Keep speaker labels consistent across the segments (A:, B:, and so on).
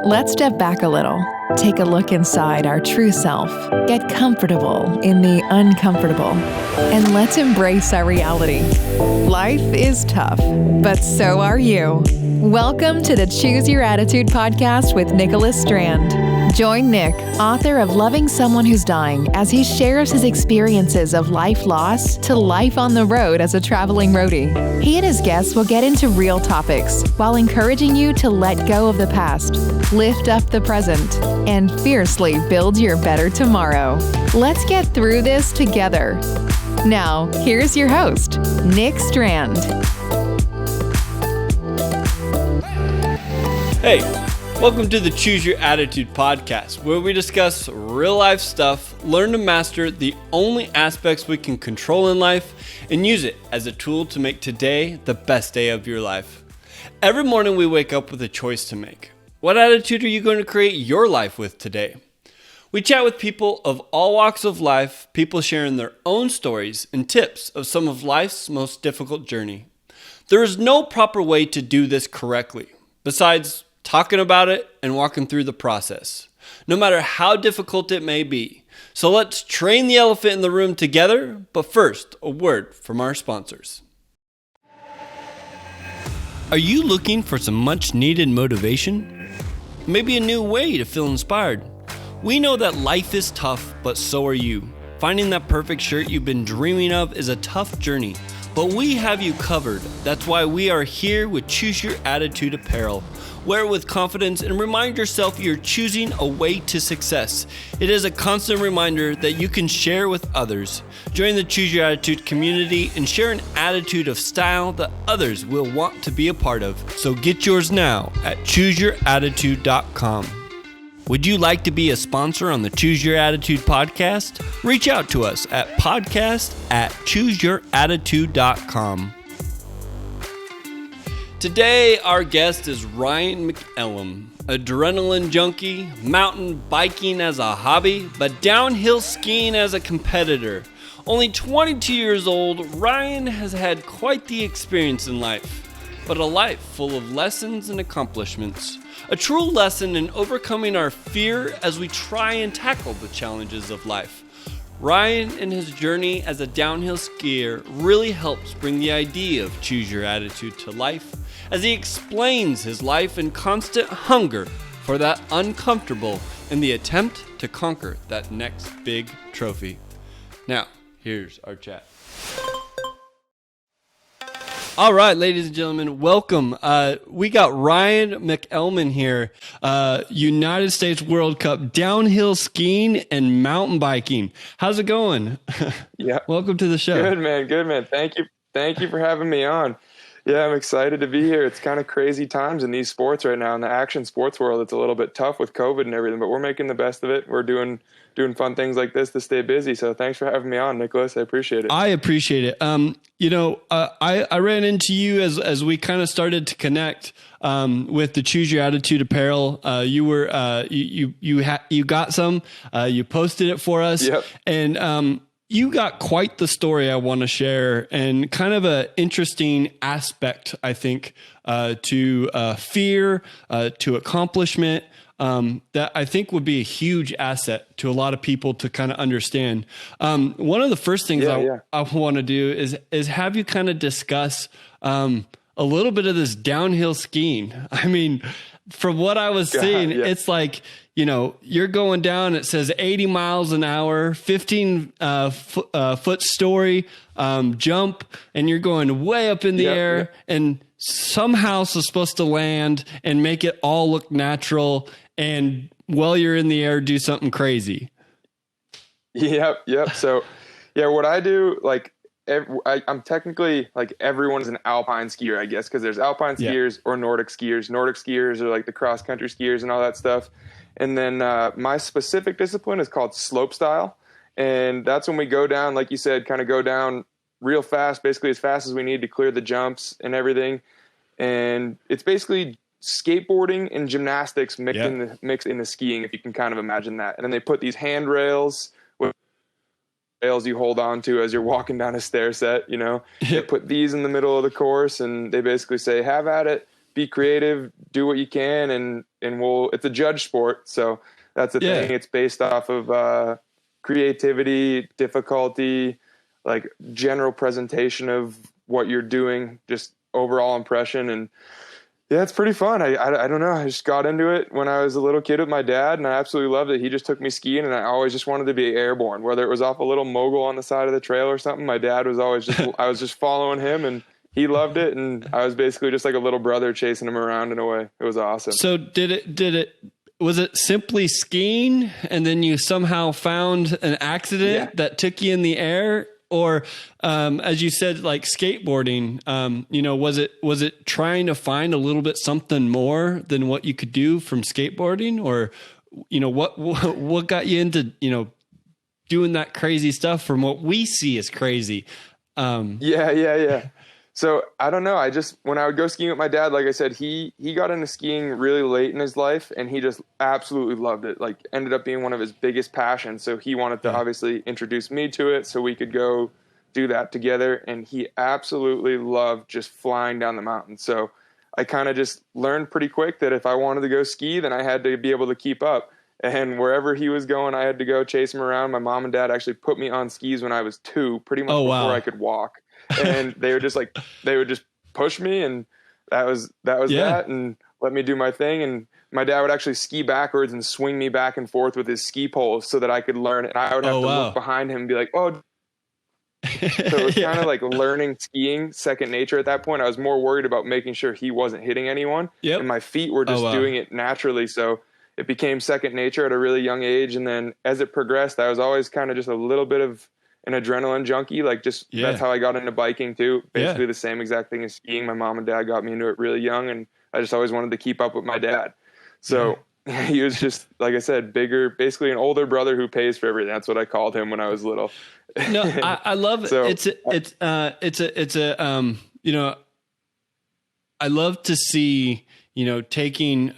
A: Let's step back a little, take a look inside our true self, get comfortable in the uncomfortable, and let's embrace our reality. Life is tough, but so are you. Welcome to the Choose Your Attitude podcast with Nicholas Strand. Join Nick, author of Loving Someone Who's Dying, as he shares his experiences of life loss to life on the road as a traveling roadie. He and his guests will get into real topics while encouraging you to let go of the past, lift up the present, and fiercely build your better tomorrow. Let's get through this together. Now, here's your host, Nick Strand.
B: Hey, welcome to the Choose Your Attitude podcast, where we discuss real life stuff, learn to master the only aspects we can control in life, and use it as a tool to make today the best day of your life. Every morning we wake up with a choice to make. What attitude are you going to create your life with today? We chat with people of all walks of life, people sharing their own stories and tips of some of life's most difficult journey. There is no proper way to do this correctly, besides talking about it and walking through the process, no matter how difficult it may be. So let's train the elephant in the room together, but first, a word from our sponsors. Are you looking for some much needed motivation? Maybe a new way to feel inspired? We know that life is tough, but so are you. Finding that perfect shirt you've been dreaming of is a tough journey, but we have you covered. That's why we are here with Choose Your Attitude apparel. Wear it with confidence and remind yourself you're choosing a way to success. It is a constant reminder that you can share with others. Join the Choose Your Attitude community and share an attitude of style that others will want to be a part of. So get yours now at chooseyouratitude.com. Would you like to be a sponsor on the Choose Your Attitude podcast? Reach out to us at podcast@chooseyouratitude.com. Today, our guest is Ryan McElmon, adrenaline junkie, mountain biking as a hobby, but downhill skiing as a competitor. Only 22 years old, Ryan has had quite the experience in life, but a life full of lessons and accomplishments. A true lesson in overcoming our fear as we try and tackle the challenges of life. Ryan and his journey as a downhill skier really helps bring the idea of Choose Your Attitude to life, as he explains his life and constant hunger for that uncomfortable in the attempt to conquer that next big trophy. Now, here's our chat. All right, ladies and gentlemen, welcome. We got Ryan McElmon here, United States World Cup downhill skiing and mountain biking. How's it going?
C: Yeah.
B: Welcome to the show.
C: Good, man. Good, man. Thank you for having me on. Yeah, I'm excited to be here. It's kind of crazy times in these sports right now. In the action sports world, it's a little bit tough with COVID and everything, but we're making the best of it. We're doing fun things like this to stay busy. So thanks for having me on, Nicholas. I appreciate it. I
B: appreciate it. I ran into you as we kind of started to connect with the Choose Your Attitude apparel. You were you got some. You posted it for us.
C: Yep.
B: And you got quite the story I want to share, and kind of an interesting aspect, I think, to fear, to accomplishment, that I think would be a huge asset to a lot of people to kind of understand. One of the first things I want to do is have you kind of discuss a little bit of this downhill skiing. I mean, from what I was seeing, it's like, you're going down, it says 80 miles an hour, 15 foot story jump, and you're going way up in the air, and somehow it's supposed to land and make it all look natural, and while you're in the air, do something crazy.
C: Yep. So, what I do, I'm technically everyone's an alpine skier, I guess, because there's alpine skiers or Nordic skiers. Nordic skiers are like the cross country skiers and all that stuff. And then my specific discipline is called slope style. And that's when we go down, like you said, kind of go down real fast, basically as fast as we need to clear the jumps and everything. And it's basically skateboarding and gymnastics mixed in the skiing, if you can kind of imagine that. And then they put these handrails with rails you hold on to as you're walking down a stair set, They put these in the middle of the course, and they basically say, have at it. be creative, do what you can, and it's a judge sport. So that's the thing. It's based off of creativity, difficulty, like general presentation of what you're doing, just overall impression. And yeah, it's pretty fun. I don't know. I just got into it when I was a little kid with my dad, and I absolutely loved it. He just took me skiing, and I always just wanted to be airborne, whether it was off a little mogul on the side of the trail or something. My dad was always I was just following him, and he loved it. And I was basically just like a little brother chasing him around in a way. It was awesome.
B: So was it simply skiing, and then you somehow found an accident that took you in the air? Or, as you said, like skateboarding, was it trying to find a little bit something more than what you could do from skateboarding? Or, what got you into, doing that crazy stuff from what we see as crazy?
C: Yeah. So I don't know. When I would go skiing with my dad, like I said, he got into skiing really late in his life, and he just absolutely loved it. Like, ended up being one of his biggest passions. So he wanted to obviously introduce me to it so we could go do that together. And he absolutely loved just flying down the mountain. So I kind of just learned pretty quick that if I wanted to go ski, then I had to be able to keep up. And wherever he was going, I had to go chase him around. My mom and dad actually put me on skis when I was 2, pretty much before I could walk. And they would just push me, and that was that, and let me do my thing. And my dad would actually ski backwards and swing me back and forth with his ski poles so that I could learn. And I would have to look behind him and be like, oh. So it was kind of like learning skiing second nature at that point. I was more worried about making sure he wasn't hitting anyone, and my feet were just doing it naturally. So it became second nature at a really young age. And then as it progressed, I was always kind of just a little bit of an adrenaline junkie. Like, that's how I got into biking too. Basically the same exact thing as skiing. My mom and dad got me into it really young, and I just always wanted to keep up with my dad. So he was just, like I said, bigger, basically an older brother who pays for everything. That's what I called him when I was little.
B: No, I love it. So, I love to see, taking,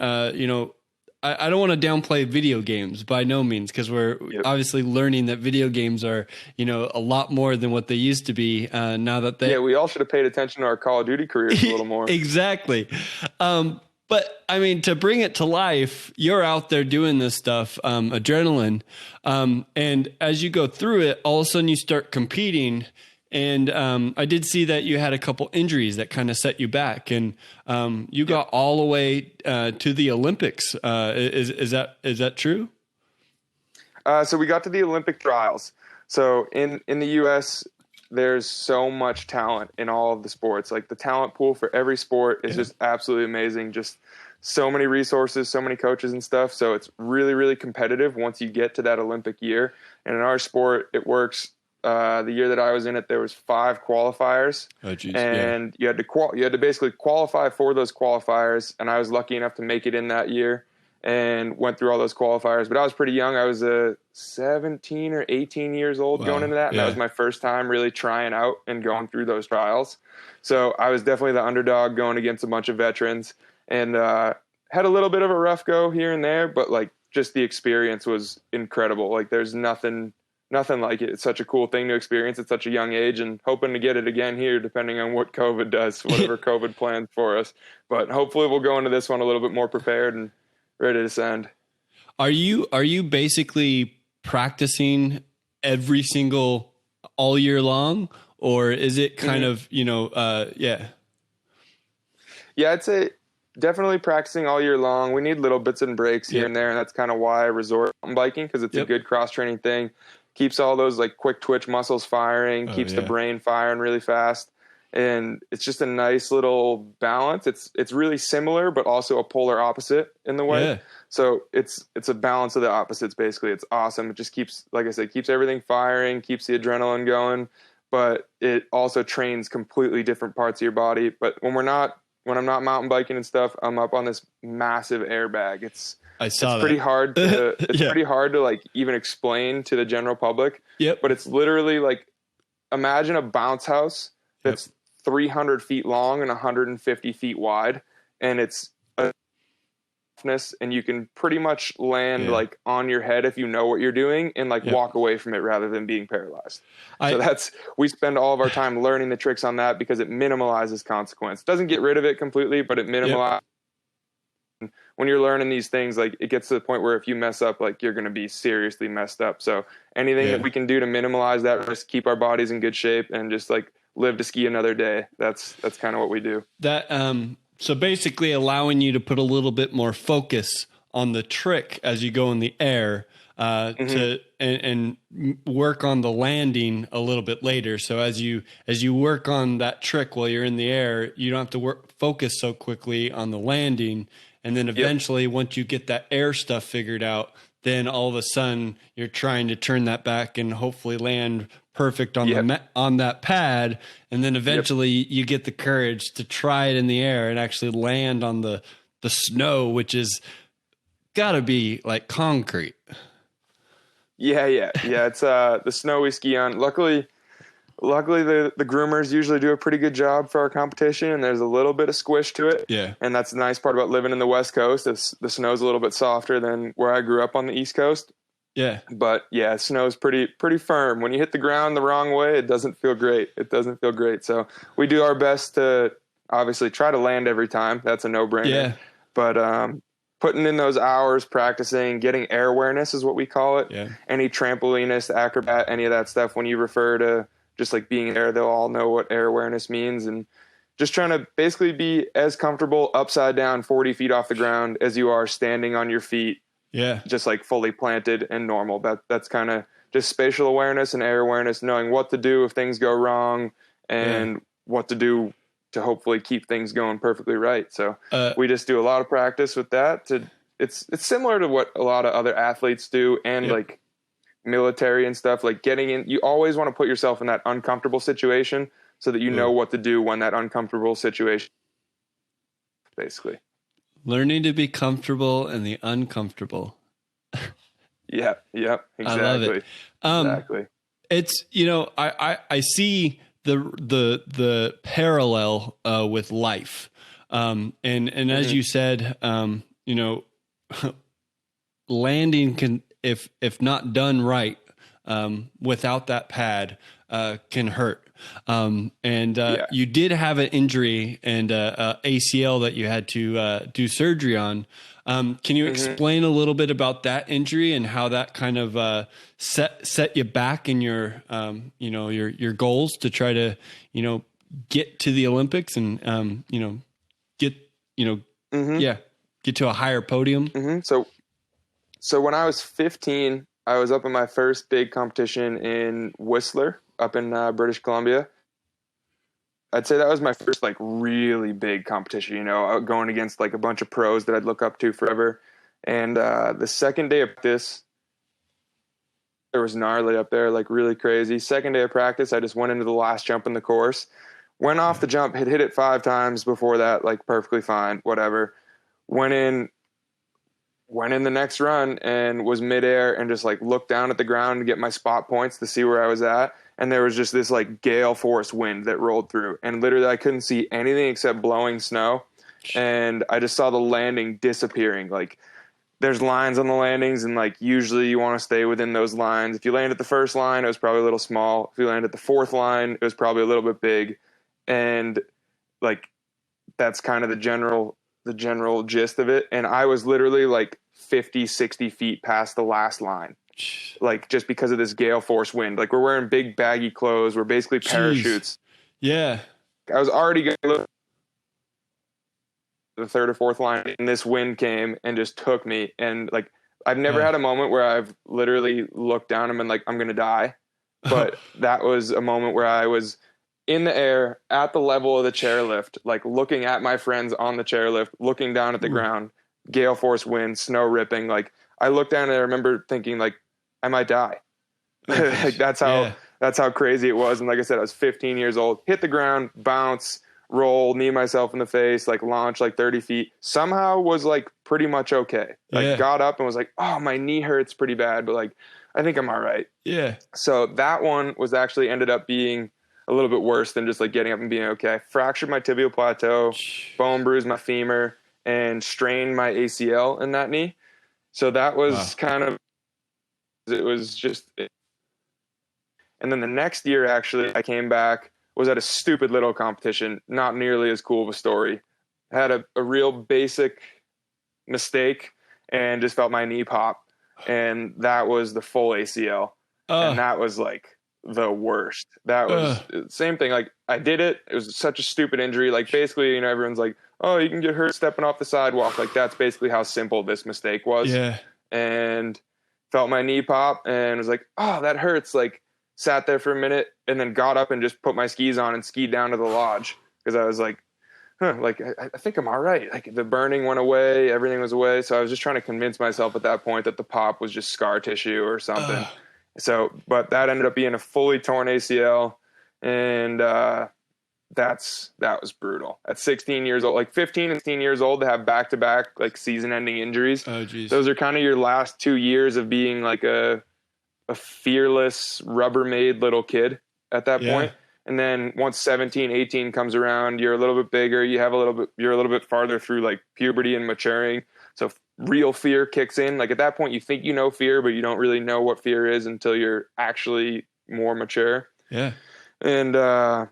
B: I don't want to downplay video games by no means, because we're obviously learning that video games are, a lot more than what they used to be now that they...
C: Yeah, we all should have paid attention to our Call of Duty careers a little more.
B: Exactly. But I mean, to bring it to life, you're out there doing this stuff, adrenaline. And as you go through it, all of a sudden you start competing. And I did see that you had a couple injuries that kind of set you back, and you got all the way to the Olympics. Is that true?
C: So we got to the Olympic trials. So in the U.S., there's so much talent in all of the sports. Like, the talent pool for every sport is just absolutely amazing. Just so many resources, so many coaches and stuff. So it's really, really competitive once you get to that Olympic year. And in our sport, it works. The year that I was in it, there was 5 qualifiers, and you had to basically qualify for those qualifiers. And I was lucky enough to make it in that year and went through all those qualifiers. But I was pretty young. I was 17 or 18 years old going into that. And that was my first time really trying out and going through those trials. So I was definitely the underdog going against a bunch of veterans, and had a little bit of a rough go here and there, but like, just the experience was incredible. Like, there's nothing like it. It's such a cool thing to experience at such a young age, and hoping to get it again here, depending on what COVID does, whatever COVID plans for us. But hopefully we'll go into this one a little bit more prepared and ready to send.
B: Are you basically practicing all year long, or is it kind of, Yeah,
C: I'd say definitely practicing all year long. We need little bits and breaks here and there, and that's kind of why I resort to mountain biking, because it's a good cross-training thing. Keeps all those like quick twitch muscles firing, keeps the brain firing really fast. And it's just a nice little balance. It's really similar, but also a polar opposite in the way. Yeah. So it's a balance of the opposites, basically. It's awesome. It just keeps, like I said, keeps everything firing, keeps the adrenaline going, but it also trains completely different parts of your body. But when I'm not mountain biking and stuff, I'm up on this massive airbag. It's pretty hard to pretty hard to like even explain to the general public. But it's literally like, imagine a bounce house that's 300 feet long and 150 feet wide, and it's and you can pretty much land like on your head if you know what you're doing and like walk away from it rather than being paralyzed. So we spend all of our time learning the tricks on that because it minimalizes consequence. Doesn't get rid of it completely, but it minimalizes. When you're learning these things, like it gets to the point where if you mess up, like you're going to be seriously messed up. So anything that we can do to minimize that risk, keep our bodies in good shape, and just like live to ski another day. That's kind of what we do.
B: So basically allowing you to put a little bit more focus on the trick as you go in the air, and work on the landing a little bit later. So as you work on that trick while you're in the air, you don't have to focus so quickly on the landing. And then eventually once you get that air stuff figured out, then all of a sudden you're trying to turn that back and hopefully land perfect on on that pad. And then eventually you get the courage to try it in the air and actually land on the snow, which is gotta be like concrete.
C: Yeah. It's the snow we ski on. Luckily the groomers usually do a pretty good job for our competition, and there's a little bit of squish to it.
B: Yeah.
C: And that's the nice part about living in the West Coast. The snow's a little bit softer than where I grew up on the East Coast.
B: Yeah.
C: But yeah, snow's pretty firm. When you hit the ground the wrong way, it doesn't feel great. So we do our best to obviously try to land every time. That's a no-brainer.
B: Yeah.
C: But putting in those hours, practicing, getting air awareness is what we call it.
B: Yeah.
C: Any trampolinist, acrobat, any of that stuff, when you refer to just like being in air, they'll all know what air awareness means. And just trying to basically be as comfortable upside down 40 feet off the ground as you are standing on your feet.
B: Yeah.
C: Just like fully planted and normal. That's kind of just spatial awareness and air awareness, knowing what to do if things go wrong and what to do to hopefully keep things going perfectly right. So we just do a lot of practice with that. It's similar to what a lot of other athletes do, and like military and stuff, like getting in, you always want to put yourself in that uncomfortable situation so that you know what to do when that uncomfortable situation, basically.
B: Learning to be comfortable in the uncomfortable.
C: Yep, exactly.
B: I love it.
C: Exactly.
B: It's, I see the parallel with life. And as you said, landing can, if not done right, without that pad, can hurt. You did have an injury and ACL that you had to do surgery on. Can you explain a little bit about that injury and how that kind of set you back in your your goals to try to get to the Olympics and get to a higher podium?
C: So when I was 15, I was up in my first big competition in Whistler up in British Columbia. I'd say that was my first like really big competition, going against like a bunch of pros that I'd look up to forever. And the second day of this, there was gnarly up there, like really crazy. Second day of practice, I just went into the last jump in the course, went off the jump, had hit it 5 times before that, like perfectly fine, whatever. Went in the next run and was midair and just like looked down at the ground to get my spot points to see where I was at. And there was just this like gale force wind that rolled through, and literally I couldn't see anything except blowing snow. And I just saw the landing disappearing. Like there's lines on the landings, and like usually you want to stay within those lines. If you land at the first line, it was probably a little small. If you land at the fourth line, it was probably a little bit big. And like that's kind of the general gist of it. And I was literally like 50, 60 feet past the last line. Like just because of this gale force wind. Like we're wearing big baggy clothes. We're basically parachutes.
B: Yeah.
C: I was already going to look the third or fourth line, and this wind came and just took me. And like I've never had a moment where I've literally looked down and been like, I'm going to die. But that was a moment where I was in the air at the level of the chairlift, like looking at my friends on the chairlift, looking down at the ground, gale force wind, snow ripping. Like I looked down and I remember thinking like, I might die. Like that's how crazy it was. And like I said, I was 15 years old, hit the ground, bounce, roll, knee myself in the face, like launch like 30 feet, somehow was like pretty much okay. Like got up and was like, oh, my knee hurts pretty bad, but like, I think I'm all right.
B: Yeah.
C: So that one was actually ended up being a little bit worse than just like getting up and being okay. Fractured my tibial plateau, bone bruised my femur, and strained my ACL in that knee. So that was it was just, and then the next year, actually, I came back, was at a stupid little competition, not nearly as cool of a story. Had a real basic mistake and just felt my knee pop. And that was the full ACL. And that was like the worst. That was same thing. Like I did it. It was such a stupid injury. Like basically, everyone's like, oh, you can get hurt stepping off the sidewalk. Like that's basically how simple this mistake was.
B: Yeah.
C: And felt my knee pop and was like, oh, that hurts. Like sat there for a minute and then got up and just put my skis on and skied down to the lodge. Cause I was like, like I think I'm all right. Like the burning went away, everything was away. So I was just trying to convince myself at that point that the pop was just scar tissue or something. So, but that ended up being a fully torn ACL, and that was brutal. At 16 years old, like 15 and 16 years old, to have back-to-back like season-ending injuries.
B: Oh, geez.
C: Those are kind of your last 2 years of being like a fearless, Rubbermaid little kid at that point. And then once 17, 18 comes around, you're a little bit bigger. You're a little bit farther through like puberty and maturing. So real fear kicks in. Like at that point, you think you know fear, but you don't really know what fear is until you're actually more mature.
B: Yeah.
C: And that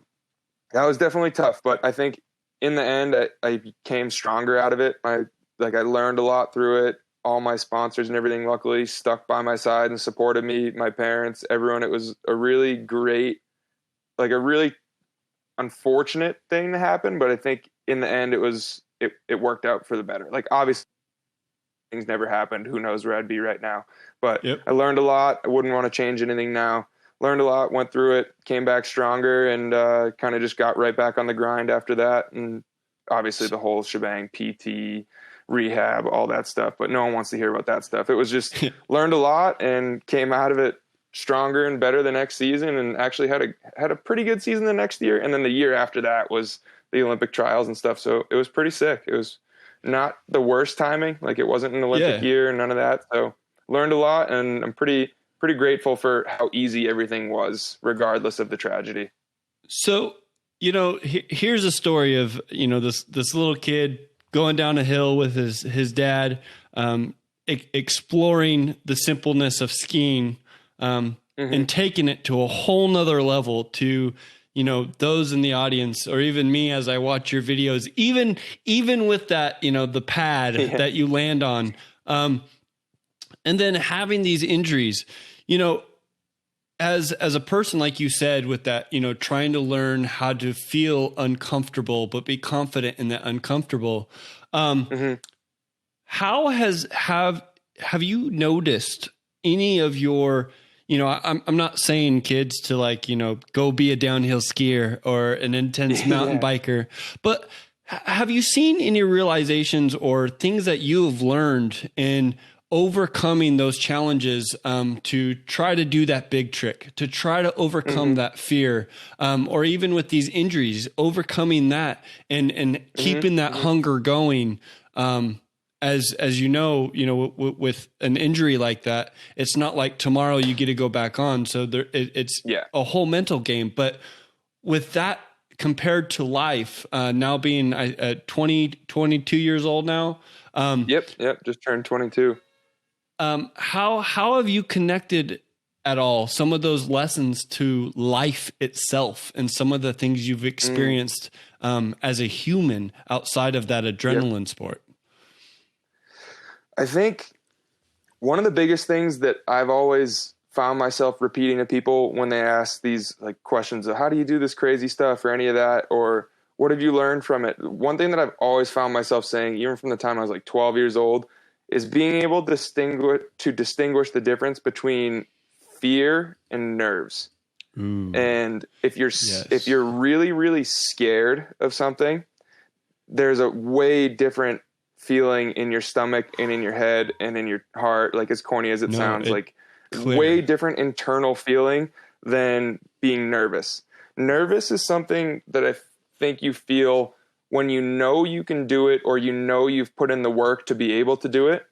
C: was definitely tough. But I think in the end, I became stronger out of it. I learned a lot through it. All my sponsors and everything, luckily, stuck by my side and supported me. My parents, everyone. It was a really great, like a really unfortunate thing to happen, but I think in the end it worked out for the better. Like obviously things never happened. Who knows where I'd be right now, but I learned a lot. I wouldn't want to change anything now. Learned a lot, went through it, came back stronger, and kind of just got right back on the grind after that. And obviously the whole shebang, PT, rehab, all that stuff, but no one wants to hear about that stuff. It was just learned a lot and came out of it stronger and better the next season, and actually had a pretty good season the next year. And then the year after that was the Olympic trials and stuff. So it was pretty sick. It was not the worst timing. Like it wasn't an Olympic year and none of that. So learned a lot, and I'm pretty grateful for how easy everything was, regardless of the tragedy.
B: So, here's a story of, this little kid going down a hill with his dad, exploring the simpleness of skiing, and taking it to a whole nother level to, those in the audience, or even me as I watch your videos, even with that, the pad that you land on, and then having these injuries, as a person, like you said, with that, trying to learn how to feel uncomfortable, but be confident in that uncomfortable. How have you noticed any of your, I'm not saying kids to go be a downhill skier or an intense mountain biker, but have you seen any realizations or things that you have learned in overcoming those challenges to try to do that big trick, to try to overcome that fear, or even with these injuries, overcoming that and keeping that hunger going? As with an injury like that, it's not like tomorrow you get to go back on. So it's a whole mental game. But with that compared to life, now being 22 years old now.
C: Yep. Just turned 22.
B: How have you connected at all some of those lessons to life itself and some of the things you've experienced as a human outside of that adrenaline sport?
C: I think one of the biggest things that I've always found myself repeating to people when they ask these like questions of how do you do this crazy stuff or any of that, or what have you learned from it? One thing that I've always found myself saying, even from the time I was like 12 years old, is being able to distinguish the difference between fear and nerves. And if you're really, really scared of something, there's a way different feeling in your stomach and in your head and in your heart, like as corny as it sounds, way different internal feeling than being nervous. Nervous is something that I think you feel when you know you can do it, or you've put in the work to be able to do it,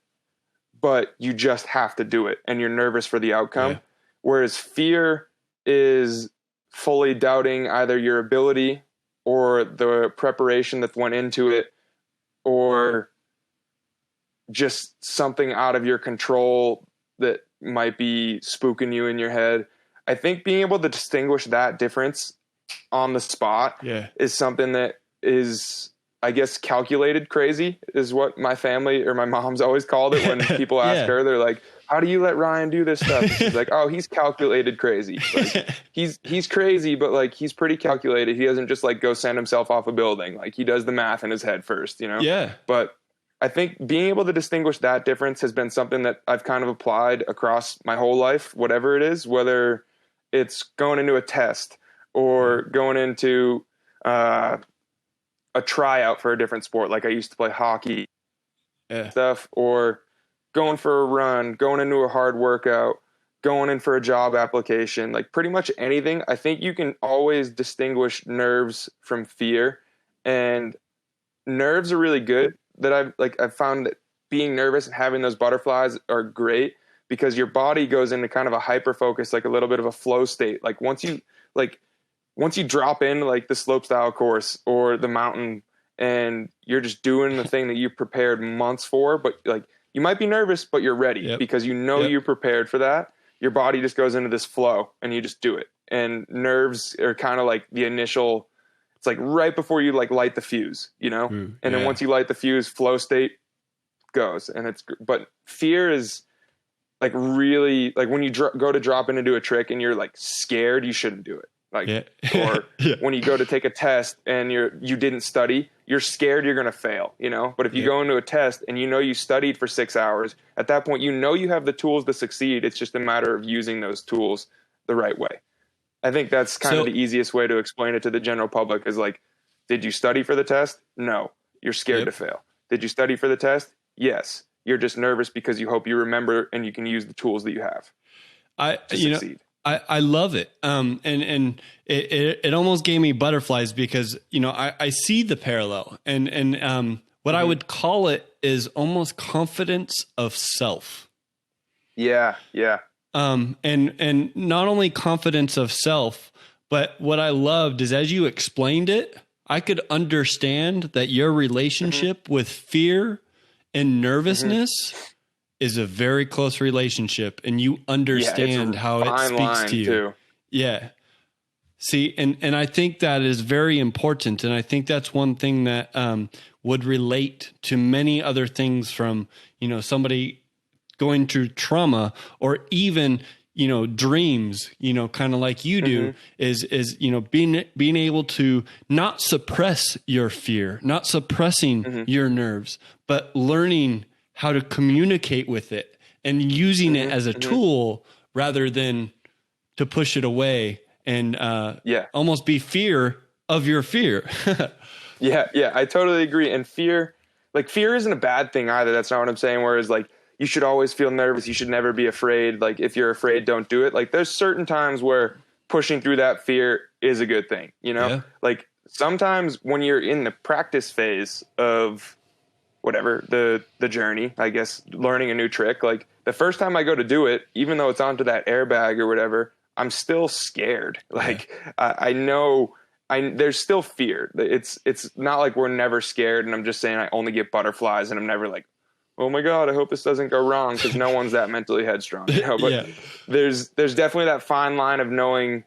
C: but you just have to do it and you're nervous for the outcome. Whereas fear is fully doubting either your ability or the preparation that went into it, or just something out of your control that might be spooking you in your head. I think being able to distinguish that difference on the spot is something that is, I guess, calculated crazy is what my family or my mom's always called it. When people ask her, they're like, how do you let Ryan do this stuff? And she's like, oh, he's calculated crazy. Like, he's crazy, but like, he's pretty calculated. He doesn't just like go send himself off a building. Like, he does the math in his head first, you know?
B: Yeah.
C: But I think being able to distinguish that difference has been something that I've kind of applied across my whole life, whatever it is, whether it's going into a test or going into a tryout for a different sport. Like I used to play hockey stuff, or going for a run, going into a hard workout, going in for a job application, like pretty much anything. I think you can always distinguish nerves from fear, and nerves are really good. I've found that being nervous and having those butterflies are great because your body goes into kind of a hyper focus, like a little bit of a flow state. Like once you drop in like the slopestyle course or the mountain and you're just doing the thing that you prepared months for, but like you might be nervous, but you're ready because you know you're prepared for that. Your body just goes into this flow and you just do it. And nerves are kind of like the initial, it's like right before you like light the fuse, you know? And then once you light the fuse, flow state goes. And but fear is like really like when you go to drop in and do a trick and you're like scared, you shouldn't do it. Like, or when you go to take a test and you didn't study, you're scared you're going to fail, you know? But if you go into a test and you know you studied for 6 hours, at that point, you know you have the tools to succeed. It's just a matter of using those tools the right way. I think that's kind of the easiest way to explain it to the general public is like, did you study for the test? No. You're scared to fail. Did you study for the test? Yes. You're just nervous because you hope you remember and you can use the tools that you have to succeed.
B: I love it. And it almost gave me butterflies because, you know, I see the parallel and what I would call it is almost confidence of self.
C: Yeah. Yeah.
B: And not only confidence of self, but what I loved is as you explained it, I could understand that your relationship with fear and nervousness is a very close relationship, and you understand how it speaks to you. Too. Yeah. See, and I think that is very important. And I think that's one thing that would relate to many other things from, you know, somebody going through trauma or even, you know, dreams, you know, kind of like you do is, you know, being able to not suppress your fear, not suppressing your nerves, but learning how to communicate with it and using it as a tool rather than to push it away and almost be fear of your fear.
C: Yeah, I totally agree. And fear isn't a bad thing either. That's not what I'm saying. Whereas like you should always feel nervous. You should never be afraid. Like if you're afraid, don't do it. Like there's certain times where pushing through that fear is a good thing, you know? Yeah. Like sometimes when you're in the practice phase of whatever, the journey, I guess, learning a new trick. Like the first time I go to do it, even though it's onto that airbag or whatever, I'm still scared. Like I know there's still fear. It's not like we're never scared. And I'm just saying I only get butterflies and I'm never like, oh my God, I hope this doesn't go wrong. Cause no one's that mentally headstrong, you know, but there's definitely that fine line of knowing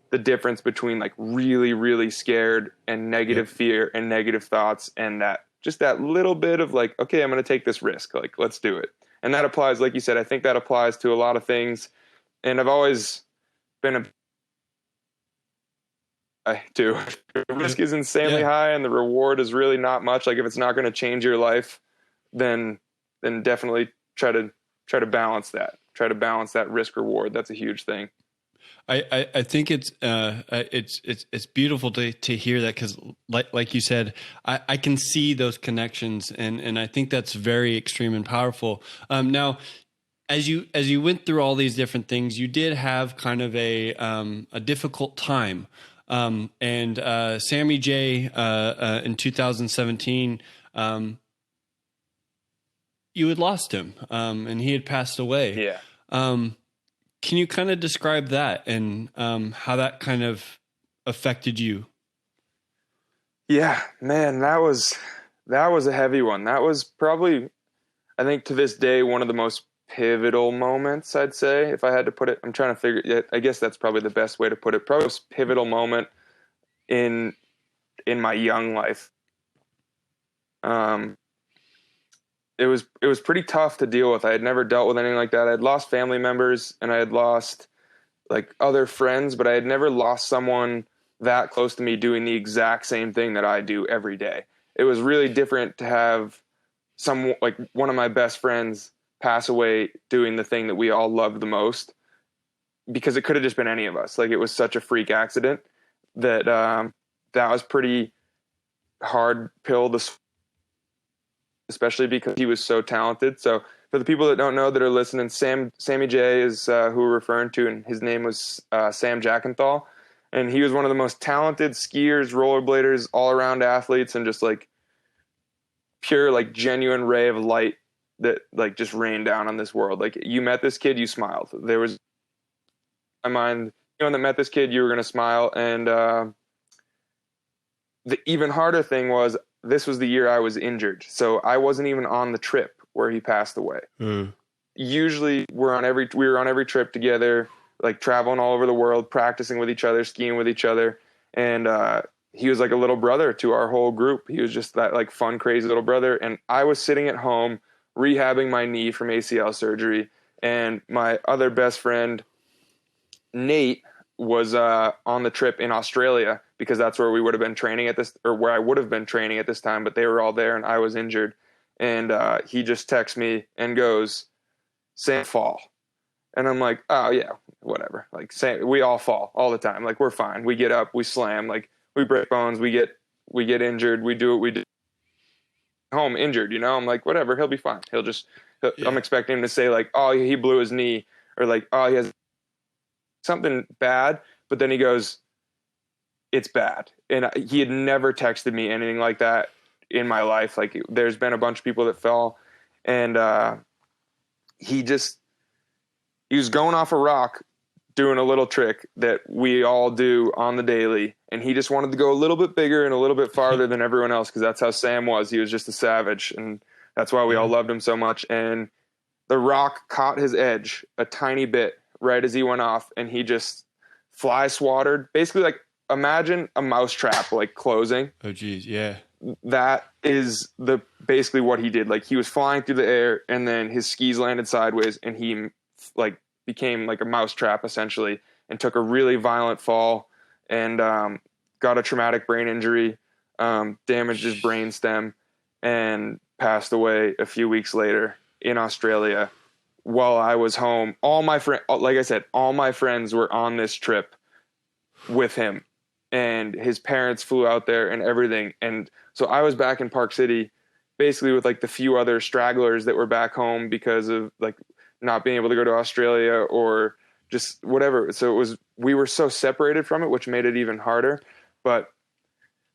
C: the difference between like really, really scared and negative fear and negative thoughts. And that, just that little bit of like, okay, I'm going to take this risk. Like, let's do it. And that applies, like you said, I think that applies to a lot of things. And I've always been the risk is insanely high and the reward is really not much. Like if it's not going to change your life, then definitely try to balance that. Try to balance that risk reward. That's a huge thing.
B: I think it's beautiful to hear that because like you said, I can see those connections and I think that's very extreme and powerful. Now, as you went through all these different things, you did have kind of a difficult time. And Sammy J in 2017, you had lost him, and he had passed away.
C: Yeah.
B: Can you kind of describe that and how that kind of affected you?
C: Yeah, man, that was a heavy one. That was probably, I think to this day, one of the most pivotal moments, I'd say, if I had to put it, I'm trying to figure it. I guess that's probably the best way to put it. Probably the most pivotal moment in my young life. It was pretty tough to deal with. I had never dealt with anything like that. I had lost family members and I had lost like other friends, but I had never lost someone that close to me doing the exact same thing that I do every day. It was really different to have like one of my best friends pass away doing the thing that we all loved the most, because it could have just been any of us. Like, it was such a freak accident that that was pretty hard pill to, especially because he was so talented. So for the people that don't know that are listening, Sammy J is who we're referring to, and his name was Sam Jackenthal. And he was one of the most talented skiers, rollerbladers, all-around athletes, and just like pure, like genuine ray of light that like just rained down on this world. Like, you met this kid, you smiled. There was, in my mind, anyone that met this kid, you were going to smile. And the even harder thing was, this was the year I was injured. So I wasn't even on the trip where he passed away. Usually we were on every trip together, like traveling all over the world, practicing with each other, skiing with each other. And he was like a little brother to our whole group. He was just that like fun, crazy little brother. And I was sitting at home rehabbing my knee from ACL surgery. And my other best friend, Nate, was on the trip in Australia, because that's where we would have been training at this, or where I would have been training at this time, but they were all there and I was injured. And he just texts me and goes, "Sam, fall." And I'm like, "Oh yeah, whatever." Like, we all fall all the time. Like, we're fine. We get up, we slam, like we break bones, we get injured. We do what we do. Home injured, you know? I'm like, whatever, he'll be fine. I'm expecting him to say like, "Oh, he blew his knee," or like, "Oh, he has something bad." But then he goes, "It's bad." And he had never texted me anything like that in my life. Like, there's been a bunch of people that fell, and he was going off a rock doing a little trick that we all do on the daily. And he just wanted to go a little bit bigger and a little bit farther than everyone else, because that's how Sam was. He was just a savage. And that's why we all loved him so much. And the rock caught his edge a tiny bit right as he went off. And he just fly swatted. Basically, like, imagine a mousetrap, like, closing.
B: Oh, geez. Yeah.
C: That is basically what he did. Like, he was flying through the air, and then his skis landed sideways, and he like became like a mousetrap essentially, and took a really violent fall, and got a traumatic brain injury, damaged his brain stem, and passed away a few weeks later in Australia while I was home. Like I said, all my friends were on this trip with him, and his parents flew out there and everything. And so I was back in Park City basically with like the few other stragglers that were back home because of like not being able to go to Australia or just whatever. So we were so separated from it, which made it even harder. But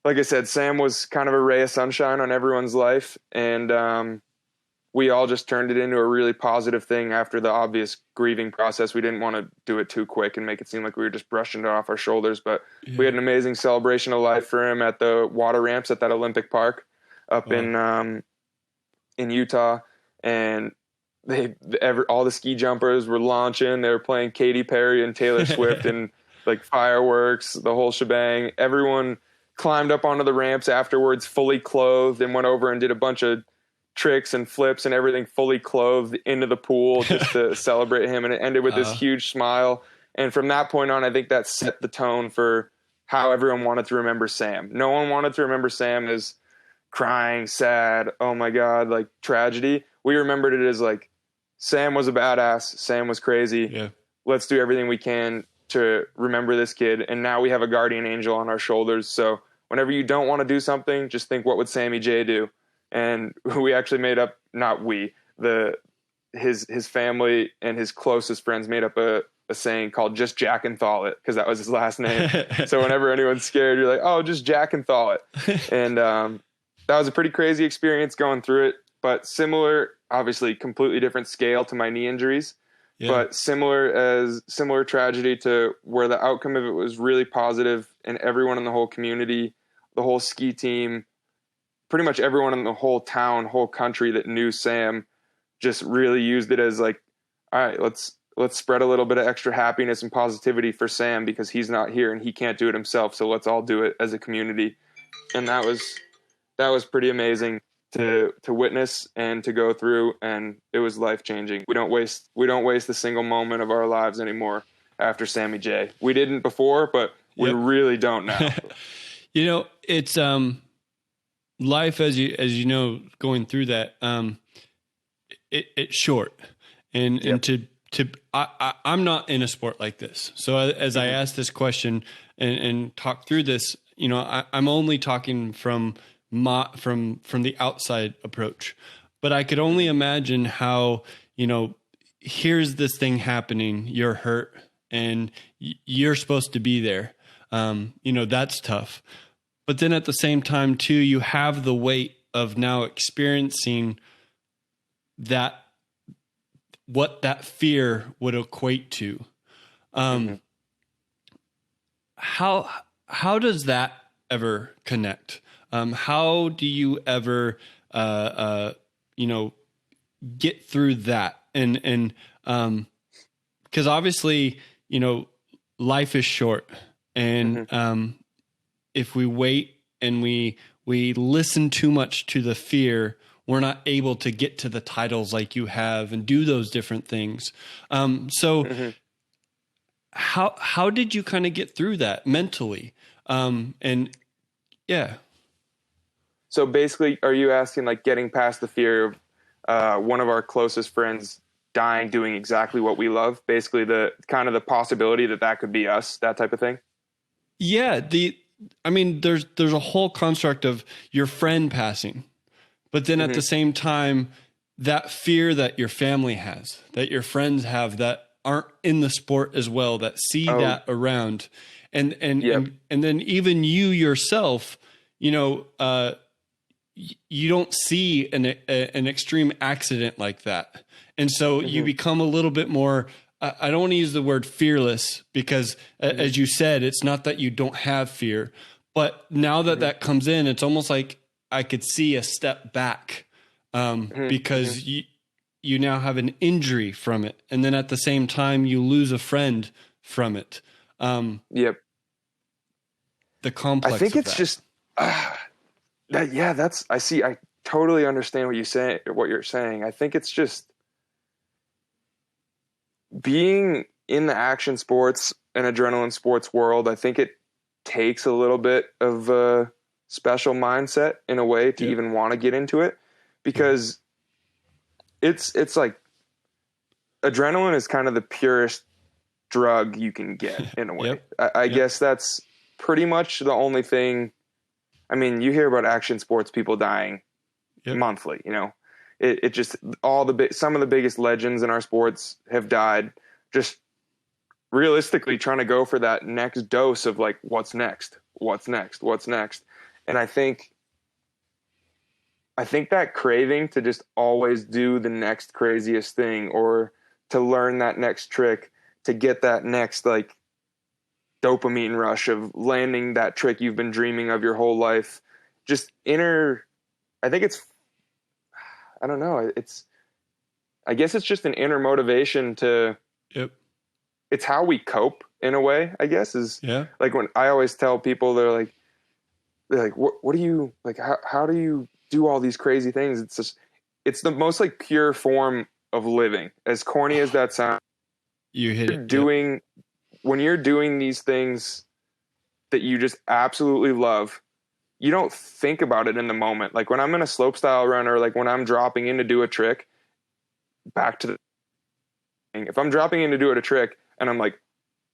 C: like I said, Sam was kind of a ray of sunshine on everyone's life. And we all just turned it into a really positive thing after the obvious grieving process. We didn't want to do it too quick and make it seem like we were just brushing it off our shoulders. But we had an amazing celebration of life for him at the water ramps at that Olympic Park up in Utah. And all the ski jumpers were launching. They were playing Katy Perry and Taylor Swift and like fireworks, the whole shebang. Everyone climbed up onto the ramps afterwards, fully clothed, and went over and did a bunch of tricks and flips and everything fully clothed into the pool just to celebrate him. And it ended with this huge smile. And from that point on, I think that set the tone for how everyone wanted to remember Sam. No one wanted to remember Sam as crying, sad, oh my God, like tragedy. We remembered it as like, Sam was a badass. Sam was crazy.
B: Yeah.
C: Let's do everything we can to remember this kid. And now we have a guardian angel on our shoulders. So whenever you don't want to do something, just think, what would Sammy J do? And we actually made up, not we, his family and his closest friends made up a saying called "just Jack and Thaw it," because that was his last name. So whenever anyone's scared, you're like, "Oh, just Jack and Thaw it." And that was a pretty crazy experience going through it, but similar, obviously completely different scale to my knee injuries, but similar tragedy to where the outcome of it was really positive, and everyone in the whole community, the whole ski team, pretty much everyone in the whole town, whole country that knew Sam just really used it as like, all right, let's spread a little bit of extra happiness and positivity for Sam because he's not here and he can't do it himself. So let's all do it as a community. And that was pretty amazing to witness and to go through. And it was life-changing. We don't waste a single moment of our lives anymore after Sammy J. We didn't before, but we really don't now.
B: It's life as you know, going through that, it's short. And I'm not in a sport like this. So as I ask this question and talk through this, I'm only talking from the outside approach, but I could only imagine how, here's this thing happening, you're hurt and you're supposed to be there. That's tough. But then at the same time too, you have the weight of now experiencing what that fear would equate to. How does that ever connect? How do you ever, get through that? And, cause obviously, life is short and, if we wait and we listen too much to the fear, we're not able to get to the titles like you have and do those different things. How did you kind of get through that mentally?
C: So basically, are you asking like getting past the fear of one of our closest friends dying, doing exactly what we love? Basically the kind of the possibility that could be us, that type of thing.
B: Yeah. There's a whole construct of your friend passing, but then at the same time, that fear that your family has, that your friends have that aren't in the sport as well, that see that around. And then even you yourself, you don't see an extreme accident like that. And so you become a little bit more, I don't want to use the word fearless because as you said, it's not that you don't have fear, but now that comes in, it's almost like I could see a step back because you now have an injury from it. And then at the same time, you lose a friend from it. The complex.
C: I think it's just that. I totally understand what you're saying. I think it's just being in the action sports and adrenaline sports world. I think it takes a little bit of a special mindset in a way to even want to get into it because it's like adrenaline is kind of the purest drug you can get in a way. I guess that's pretty much the only thing. I mean, you hear about action sports people dying monthly, it just some of the biggest legends in our sports have died just realistically trying to go for that next dose of like, what's next. And I think that craving to just always do the next craziest thing or to learn that next trick, to get that next like dopamine rush of landing that trick you've been dreaming of your whole life, I guess it's just an inner motivation to, it's how we cope in a way, I guess like when I always tell people, they're like, what do you like? How do you do all these crazy things? It's the most like pure form of living, as corny as that sounds.
B: You hit it.
C: When you're doing these things that you just absolutely love, you don't think about it in the moment. Like when I'm in a slopestyle run or like when I'm dropping in to do a trick, if I'm dropping in to do a trick and I'm like,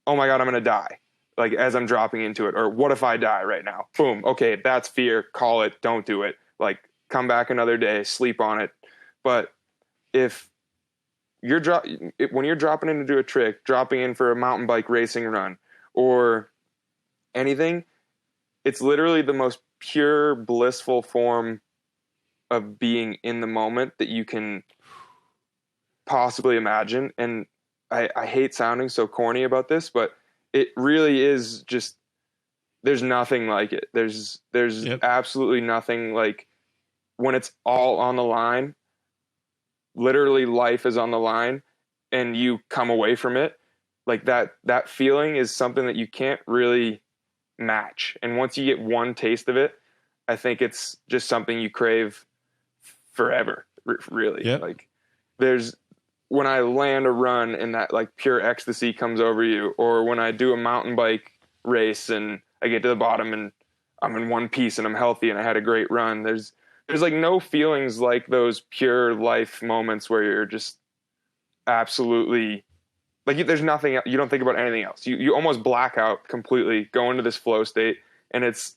C: oh my God, I'm going to die. Like as I'm dropping into it, or what if I die right now? Boom. Okay. That's fear. Call it. Don't do it. Like come back another day, sleep on it. But if when you're dropping in to do a trick, dropping in for a mountain bike racing run or anything, it's literally the most pure, blissful form of being in the moment that you can possibly imagine. And I hate sounding so corny about this, but it really is just, there's nothing like it. There's absolutely nothing like when it's all on the line. literally life is on the line and you come away from it, like that feeling is something that you can't really match. And once you get one taste of it, I think it's just something you crave forever, really.
B: Yep.
C: Like when I land a run and that like pure ecstasy comes over you, or when I do a mountain bike race and I get to the bottom and I'm in one piece and I'm healthy and I had a great run. There's like no feelings like those pure life moments where you're just absolutely like, there's nothing, you don't think about anything else. You almost black out completely, go into this flow state, and it's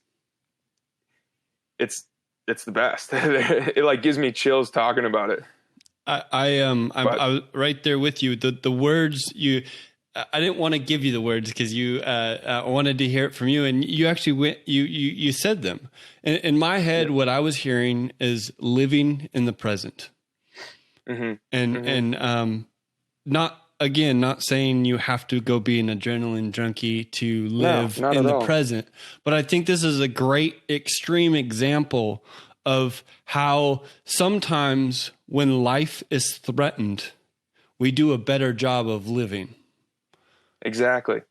C: the best. It like gives me chills talking about it.
B: I was right there with you. The words I didn't want to give you the words because I wanted to hear it from you, and you actually you said them. In my head, what I was hearing is living in the present, and not saying you have to go be an adrenaline junkie to live in the present, but I think this is a great extreme example of how sometimes when life is threatened, we do a better job of living.
C: Exactly.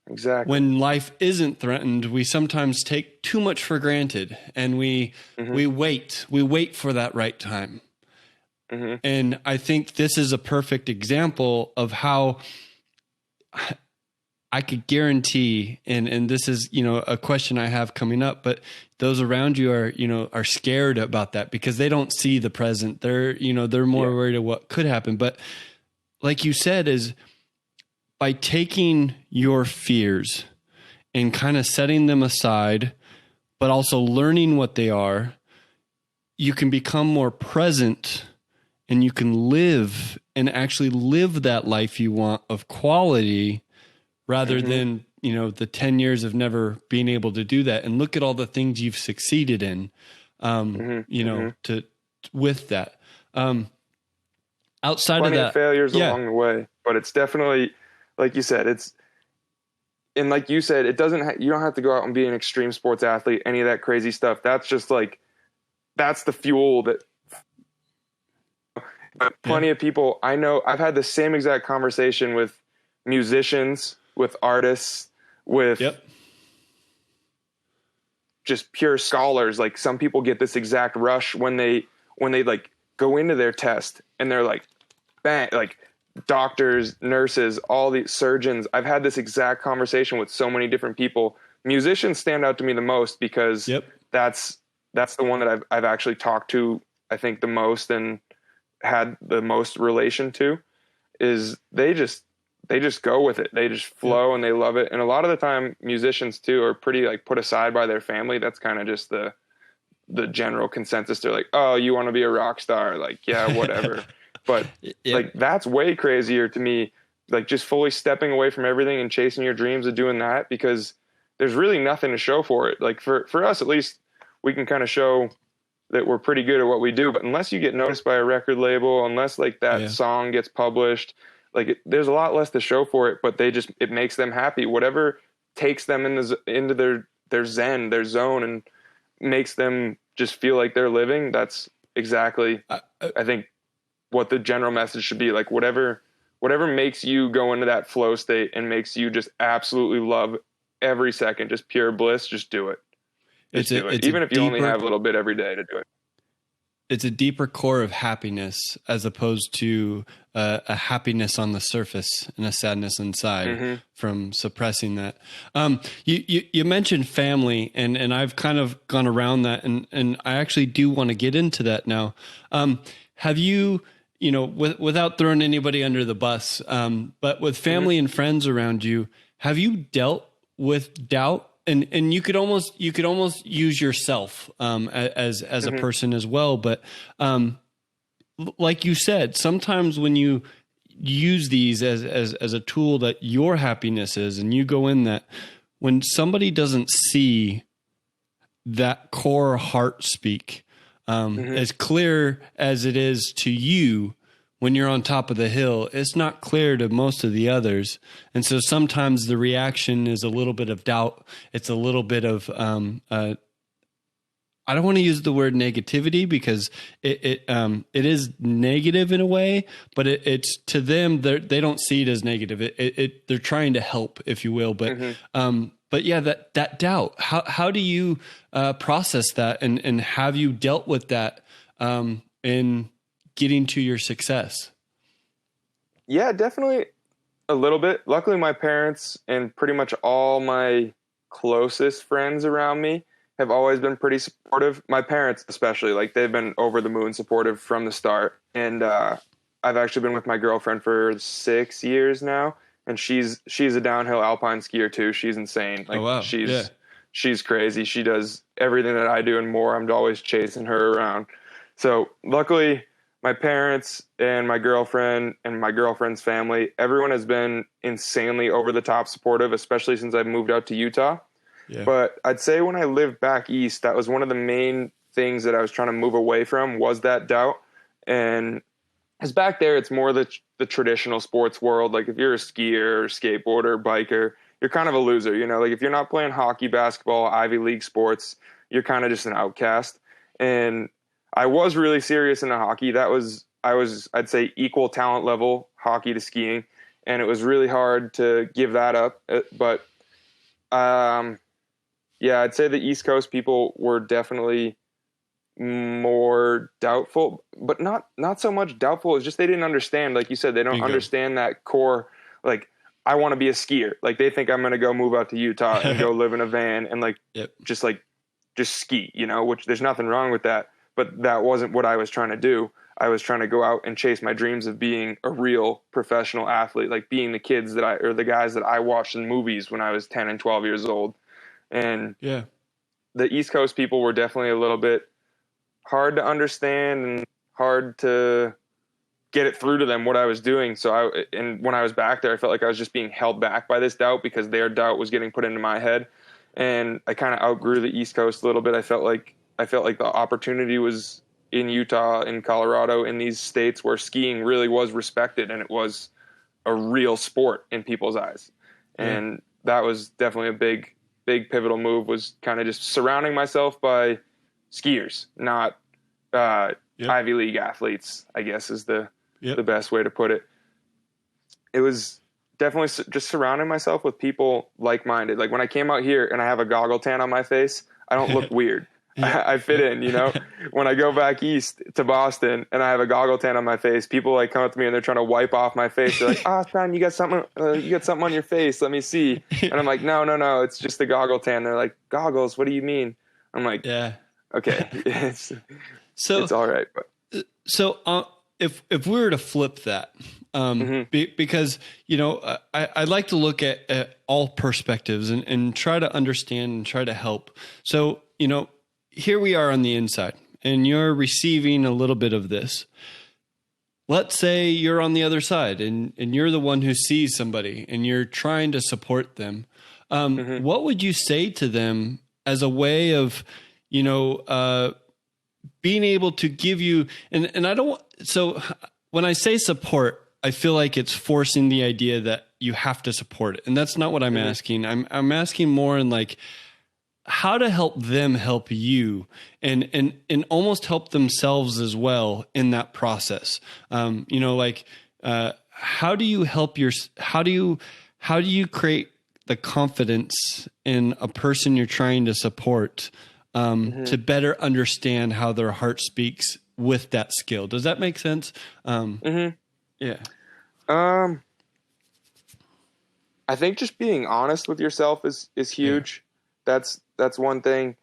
B: When life isn't threatened, we sometimes take too much for granted, and we wait for that right time. And I think this is a perfect example of how I could guarantee, and this is, a question I have coming up, but those around you are scared about that because they don't see the present. They're more worried of what could happen. But like you said, is by taking your fears and kind of setting them aside, but also learning what they are, you can become more present, and you can live and actually live that life you want of quality rather than, the 10 years of never being able to do that. And look at all the things you've succeeded in, with that. Outside
C: Plenty
B: of that,
C: of failures along the way, but it's definitely, like you said, you don't have to go out and be an extreme sports athlete, any of that crazy stuff. That's just like, that's the fuel that, but plenty of people I know, I've had the same exact conversation with musicians, with artists, with just pure scholars. Like, some people get this exact rush when they like go into their test and they're like, bang, like doctors, nurses, all the surgeons. I've had this exact conversation with so many different people. Musicians stand out to me the most because that's the one that I've actually talked to, I think, the most and had the most relation to. Is they just go with it. They just flow and they love it. And a lot of the time musicians too are pretty like put aside by their family. That's kind of just the general consensus. They're like, oh, you want to be a rock star? Like, yeah, whatever. But like, that's way crazier to me. Like, just fully stepping away from everything and chasing your dreams and doing that, because there's really nothing to show for it. Like, for us, at least, we can kind of show that we're pretty good at what we do, but unless you get noticed by a record label, unless like that song gets published, like there's a lot less to show for it, but it makes them happy. Whatever takes them into their zen, their zone, and makes them just feel like they're living. That's exactly, I think, what the general message should be. Like, whatever makes you go into that flow state and makes you just absolutely love every second, just pure bliss, just do it. Even if you only have a little bit every day to do it.
B: It's a deeper core of happiness as opposed to a happiness on the surface and a sadness inside from suppressing that. You mentioned family, and I've kind of gone around that, and I actually do want to get into that now. Have you, without throwing anybody under the bus, but with family and friends around you, have you dealt with doubt? And you could almost use yourself as a person as well. But like you said, sometimes when you use these as a tool that your happiness is, and you go in that, when somebody doesn't see that core heart speak as clear as it is to you when you're on top of the hill, it's not clear to most of the others. And so sometimes the reaction is a little bit of doubt. It's a little bit of, I I don't want to use the word negativity because it is negative in a way, but it's to them, they don't see it as negative. They're trying to help, if you will. But yeah, that doubt, how do you process that, and have you dealt with that in getting to your success?
C: Yeah, definitely a little bit. Luckily, my parents and pretty much all my closest friends around me have always been pretty supportive. My parents, especially, like they've been over the moon supportive from the start. And I've actually been with my girlfriend for 6 years now, and she's a downhill alpine skier too. She's insane. Like,
B: Oh, wow.
C: She's crazy. She does everything that I do and more. I'm always chasing her around. So luckily, my parents and my girlfriend and my girlfriend's family, everyone has been insanely over the top supportive, especially since I've moved out to Utah.
B: Yeah.
C: But I'd say when I lived back east, that was one of the main things that I was trying to move away from, was that doubt. And because back there, it's more the traditional sports world. Like if you're a skier or skateboarder, biker, you're kind of a loser. You know, like if you're not playing hockey, basketball, Ivy League sports, you're kind of just an outcast. And I was really serious into hockey. I'd say equal talent level hockey to skiing. And it was really hard to give that up. But yeah, I'd say the East Coast people were definitely more doubtful, but not so much doubtful. It's just they didn't understand. Like you said, they don't understand that core. Like, I want to be a skier. Like, they think I'm going to go move out to Utah and go live in a van and just ski, you know, which there's nothing wrong with that. But that wasn't what I was trying to do. I was trying to go out and chase my dreams of being a real professional athlete, like being the the guys that I watched in movies when I was 10 and 12 years old. And
B: yeah,
C: the East Coast people were definitely a little bit hard to understand and hard to get it through to them what I was doing. So when I was back there, I felt like I was just being held back by this doubt because their doubt was getting put into my head. And I kind of outgrew the East Coast a little bit. I felt like the opportunity was in Utah, in Colorado, in these states where skiing really was respected and it was a real sport in people's eyes. And that was definitely a big pivotal move, was kind of just surrounding myself by skiers, not Ivy League athletes, I guess is the best way to put it. It was definitely just surrounding myself with people like-minded. Like when I came out here and I have a goggle tan on my face, I don't look weird. I fit in, you know. When I go back east to Boston and I have a goggle tan on my face, people like come up to me and they're trying to wipe off my face. They're like, "Ah, son, you got something on your face. Let me see." And I'm like, "No, it's just the goggle tan." They're like, "Goggles? What do you mean?" I'm like, "Yeah, okay, it's all right." But
B: if we were to flip that, because you know, I like to look at all perspectives and try to understand and try to help. So you know, here we are on the inside and you're receiving a little bit of this. Let's say you're on the other side and you're the one who sees somebody and you're trying to support them. What would you say to them as a way of, you know, being able to give you, and I don't, so when I say support, I feel like it's forcing the idea that you have to support it. And that's not what I'm asking. I'm asking more in like, how to help them help you and almost help themselves as well in that process. You know, like, how do you help how do you create the confidence in a person you're trying to support, to better understand how their heart speaks with that skill? Does that make sense? Yeah.
C: I think just being honest with yourself is huge. Yeah. That's one thing.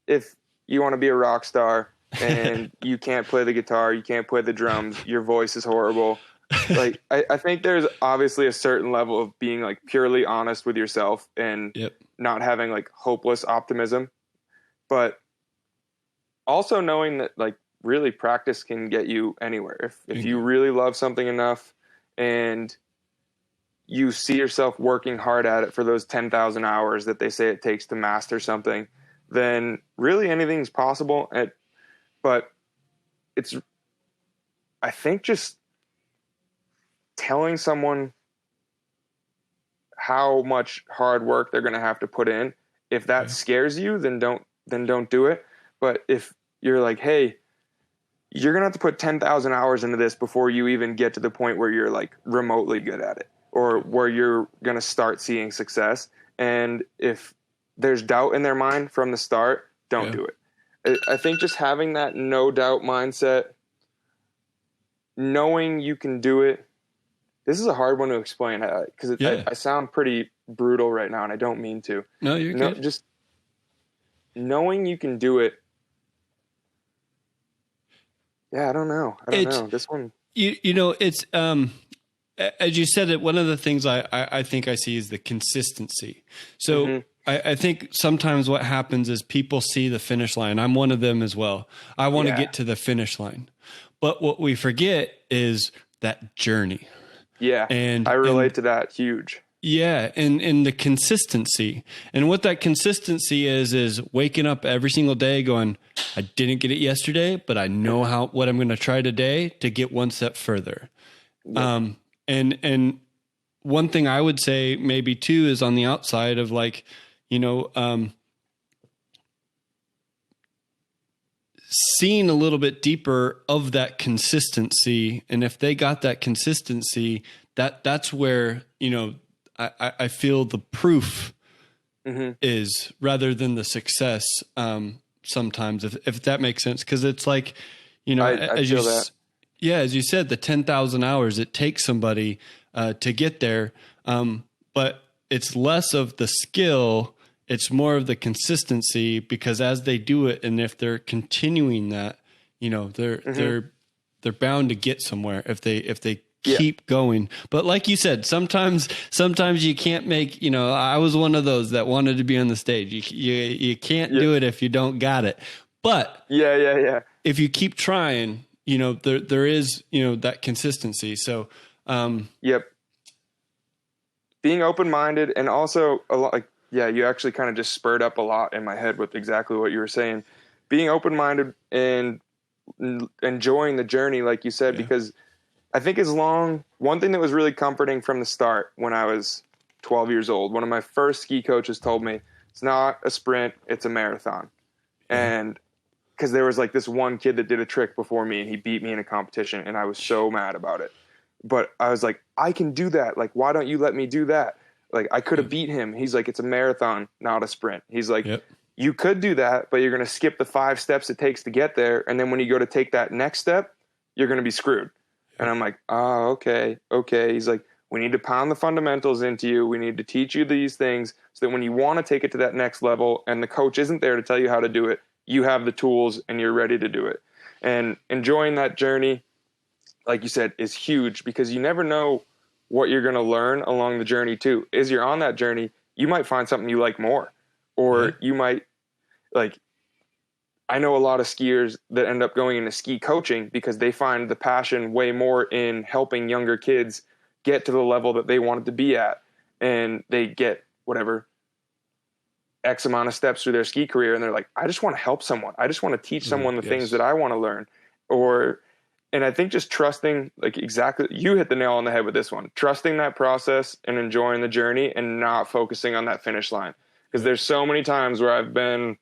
C: If you want to be a rock star and you can't play the guitar, you can't play the drums, your voice is horrible. Like, I think there's obviously a certain level of being like purely honest with yourself and not having like hopeless optimism, but also knowing that like really practice can get you anywhere. If you really love something enough and you see yourself working hard at it for those 10,000 hours that they say it takes to master something, then really anything's possible. But it's, I think, just telling someone how much hard work they're going to have to put in. If that scares you, then don't do it. But if you're like, hey, you're going to have to put 10,000 hours into this before you even get to the point where you're like remotely good at it, or where you're going to start seeing success. And if there's doubt in their mind from the start, don't do it. I think just having that no doubt mindset, knowing you can do it. This is a hard one to explain because I sound pretty brutal right now, and I don't mean to.
B: No, you're good.
C: Just knowing you can do it. Yeah, I don't know. This one.
B: You know, it's as you said it. One of the things I think I see is the consistency. So I think sometimes what happens is people see the finish line. I'm one of them as well. I want to get to the finish line, but what we forget is that journey.
C: Yeah, and I relate to that huge.
B: Yeah, and the consistency. And what that consistency is waking up every single day going, I didn't get it yesterday, but I know what I'm going to try today to get one step further. Yeah. And one thing I would say maybe too is on the outside of like, you know, seeing a little bit deeper of that consistency. And if they got that consistency, that's where, you know, I feel the proof is rather than the success. Sometimes if that makes sense. Cause it's like, you know, as you said, the 10,000 hours it takes somebody, to get there. But it's less of the skill. It's more of the consistency, because as they do it, and if they're continuing that, you know, they're bound to get somewhere if they keep going. But like you said, sometimes you can't make, you know, I was one of those that wanted to be on the stage. You can't do it if you don't got it. But if you keep trying, you know, there is, you know, that consistency. So,
C: being open-minded, and also a lot like, you actually kind of just spurred up a lot in my head with exactly what you were saying. Being open-minded and enjoying the journey, like you said, because I think one thing that was really comforting from the start when I was 12 years old, one of my first ski coaches told me, it's not a sprint, it's a marathon. And because there was like this one kid that did a trick before me and he beat me in a competition, and I was so mad about it. But I was like, I can do that. Like, why don't you let me do that? Like, I could have beat him. He's like, it's a marathon, not a sprint. He's like, you could do that, but you're going to skip the 5 steps it takes to get there. And then when you go to take that next step, you're going to be screwed. And I'm like, oh, okay. He's like, we need to pound the fundamentals into you. We need to teach you these things so that when you want to take it to that next level and the coach isn't there to tell you how to do it, you have the tools and you're ready to do it. And enjoying that journey, like you said, is huge, because you never know what you're going to learn along the journey too. As you're on that journey, you might find something you like more, or you might like, I know a lot of skiers that end up going into ski coaching because they find the passion way more in helping younger kids get to the level that they wanted to be at. And they get whatever X amount of steps through their ski career. And they're like, I just want to help someone. I just want to teach someone the things that I want to learn. And I think just trusting, like exactly, you hit the nail on the head with this one, trusting that process and enjoying the journey and not focusing on that finish line. Because there's so many times where I've been,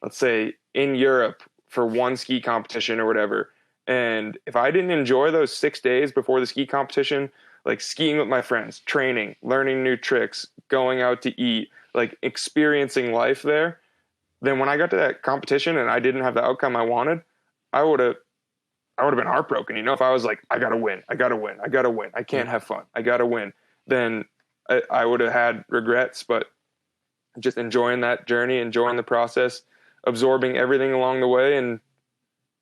C: let's say, in Europe for one ski competition or whatever. And if I didn't enjoy those 6 days before the ski competition, like skiing with my friends, training, learning new tricks, going out to eat, like experiencing life there, then when I got to that competition and I didn't have the outcome I wanted, I would have been heartbroken. You know, if I was like, I got to win. I can't have fun. I got to win. Then I would have had regrets, but just enjoying that journey, enjoying the process, absorbing everything along the way, and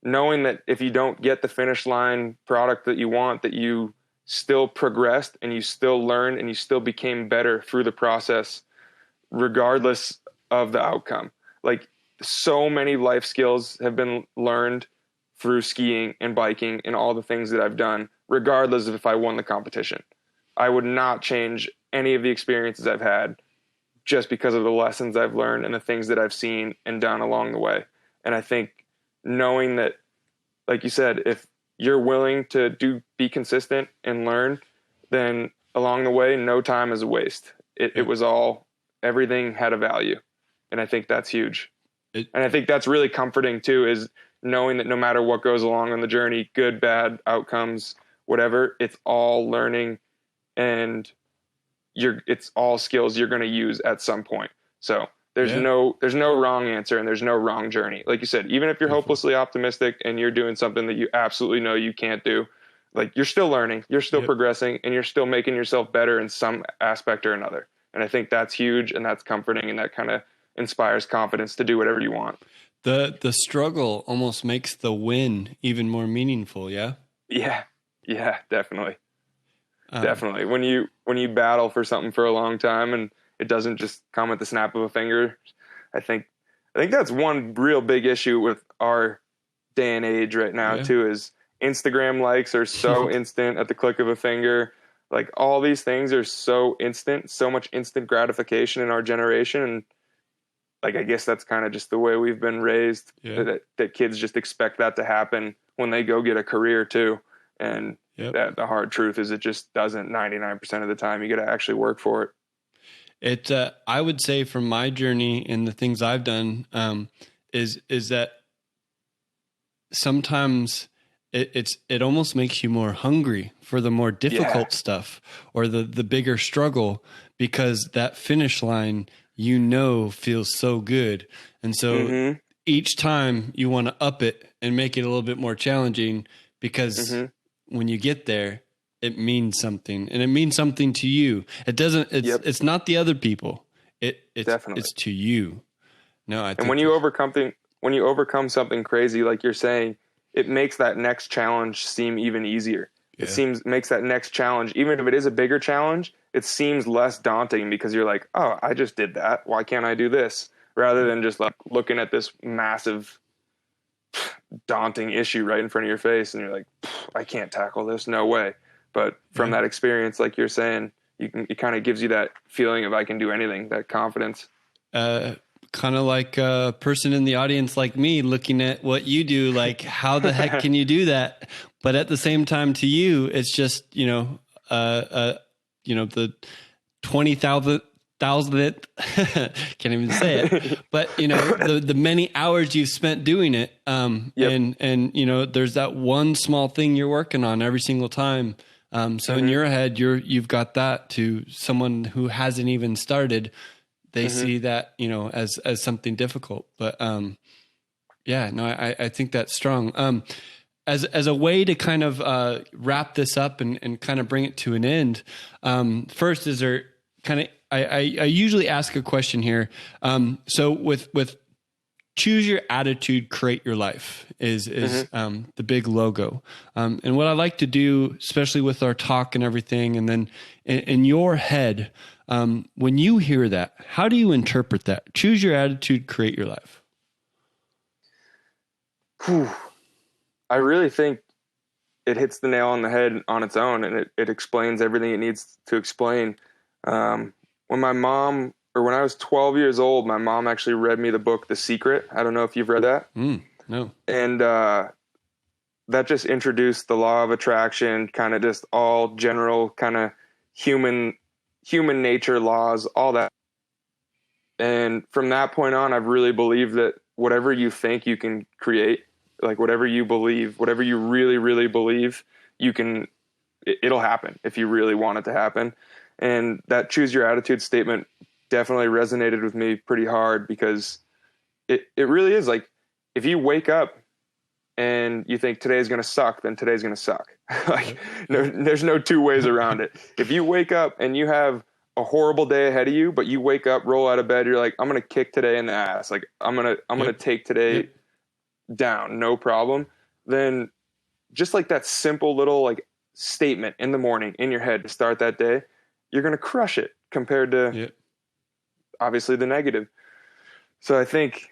C: knowing that if you don't get the finish line product that you want, that you still progressed and you still learned and you still became better through the process, regardless of the outcome. Like, so many life skills have been learned through skiing and biking and all the things that I've done, regardless of if I won the competition. I would not change any of the experiences I've had just because of the lessons I've learned and the things that I've seen and done along the way. And I think knowing that, like you said, if you're willing to be consistent and learn, then along the way, no time is a waste. It was all, everything had a value. And I think that's huge. And I think that's really comforting too, is knowing that no matter what goes along on the journey, good, bad outcomes, whatever, it's all learning, and it's all skills you're going to use at some point. So there's no wrong answer, and there's no wrong journey. Like you said, even if you're hopelessly optimistic and you're doing something that you absolutely know you can't do, like, you're still learning, you're still progressing, and you're still making yourself better in some aspect or another. And I think that's huge, and that's comforting, and that kind of inspires confidence to do whatever you want.
B: The struggle almost makes the win even more meaningful. Yeah.
C: Yeah, definitely. Definitely. When you battle for something for a long time and it doesn't just come at the snap of a finger, I think that's one real big issue with our day and age right now too, is Instagram likes are so instant at the click of a finger. Like, all these things are so instant, so much instant gratification in our generation. And like, I guess that's kind of just the way we've been raised, that kids just expect that to happen when they go get a career too. And that the hard truth is it just doesn't 99% of the time. You got to actually work for it.
B: I would say from my journey and the things I've done, is that sometimes it almost makes you more hungry for the more difficult stuff, or the bigger struggle, because that finish line, feels so good. And so each time you want to up it and make it a little bit more challenging, because when you get there, it means something, and it means something to you. It's not the other people. It's to you. No,
C: and when you overcome something crazy, like you're saying, it makes that next challenge seem even easier. It makes that next challenge, even if it is a bigger challenge, it seems less daunting, because you're like, oh, I just did that. Why can't I do this? Rather than just like looking at this massive, daunting issue right in front of your face, and you're like, I can't tackle this. No way. But from that experience, like you're saying, it kind of gives you that feeling of I can do anything, that confidence.
B: Kind of like a person in the audience like me looking at what you do, like, how the heck can you do that? But at the same time, to you, it's just, the 20,000th, can't even say it, but the many hours you've spent doing it. And there's that one small thing you're working on every single time. So in your head, you've got that. To someone who hasn't even started, they see that, as something difficult. But I think that's strong. As a way to kind of wrap this up and kind of bring it to an end, first, is there kind of, I usually ask a question here. So with choose your attitude, create your life is the big logo. And what I like to do, especially with our talk and everything, and then in your head, when you hear that, how do you interpret that? Choose your attitude, create your life.
C: I really think it hits the nail on the head on its own, and it explains everything it needs to explain. When I was 12 years old, my mom actually read me the book, The Secret. I don't know if you've read that.
B: No.
C: And that just introduced the law of attraction, kind of just all general kind of human nature laws, all that. And from that point on, I've really believed that whatever you think you can create, like whatever you believe, whatever you really, really believe, it'll happen if you really want it to happen. And that choose your attitude statement definitely resonated with me pretty hard, because it really is like, if you wake up and you think today's going to suck, then today's going to suck. Like, there's no two ways around it. If you wake up and you have a horrible day ahead of you, but you wake up, roll out of bed, you're like, I'm going to kick today in the ass. Like, I'm going to take today down, no problem. Then just like that simple little like statement in the morning in your head to start that day, you're going to crush it compared to obviously the negative. So I think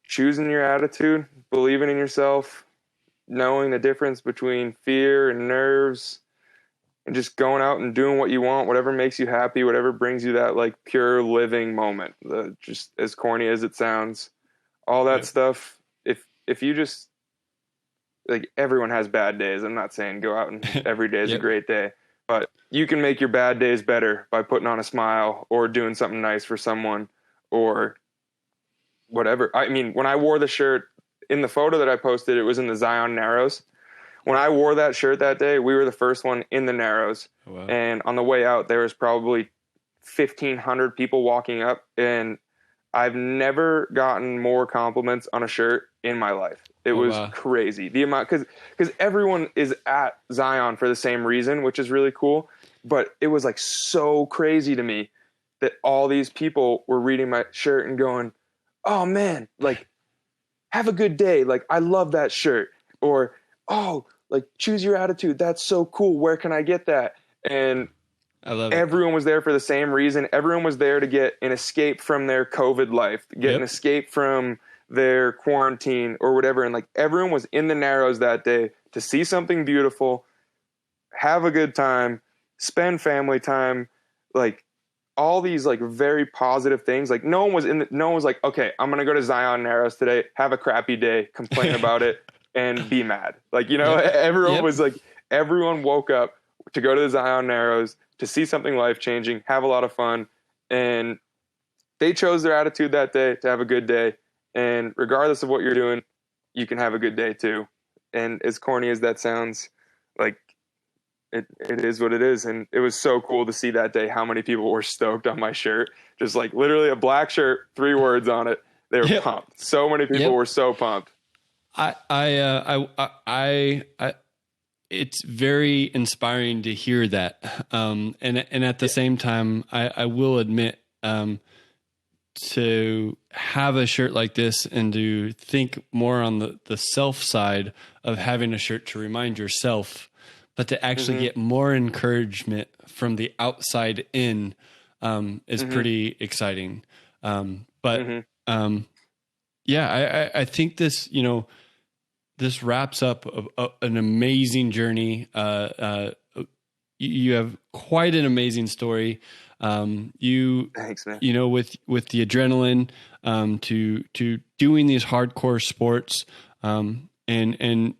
C: choosing your attitude, believing in yourself, knowing the difference between fear and nerves, and just going out and doing what you want, whatever makes you happy, whatever brings you that like pure living moment, just as corny as it sounds, all that stuff. If you just, like, everyone has bad days. I'm not saying go out and every day is a great day, but you can make your bad days better by putting on a smile or doing something nice for someone, or whatever. I mean, when I wore the shirt in the photo that I posted, it was in the Zion Narrows. When I wore that shirt that day, we were the first one in the Narrows.
B: Oh, wow.
C: And on the way out, there was probably 1,500 people walking up, and I've never gotten more compliments on a shirt in my life. It was crazy. The amount, because everyone is at Zion for the same reason, which is really cool. But it was like so crazy to me that all these people were reading my shirt and going, "Oh man, like, have a good day. Like, I love that shirt." Or, "Oh, like, choose your attitude. That's so cool. Where can I get that?" And
B: I love
C: everyone was there for the same reason. Everyone was there to get an escape from their COVID life, get an escape from their quarantine or whatever. And like, everyone was in the Narrows that day to see something beautiful, have a good time, spend family time, like all these like very positive things. Like no one was like, "Okay, I'm going to go to Zion Narrows today, have a crappy day, complain about it and be mad." Like, everyone was like, everyone woke up to go to the Zion Narrows to see something life-changing, have a lot of fun, and they chose their attitude that day to have a good day. And regardless of what you're doing, you can have a good day too. And as corny as that sounds, like it is what it is. And it was so cool to see that day how many people were stoked on my shirt. Just like literally a black shirt, 3 words on it. They were pumped. So many people were so pumped.
B: It's very inspiring to hear that. And at the same time, I will admit, to have a shirt like this and to think more on the self side of having a shirt to remind yourself, but to actually get more encouragement from the outside in, is pretty exciting. I think this, this wraps up an amazing journey. You have quite an amazing story.
C: Thanks, man.
B: With the adrenaline, to doing these hardcore sports, and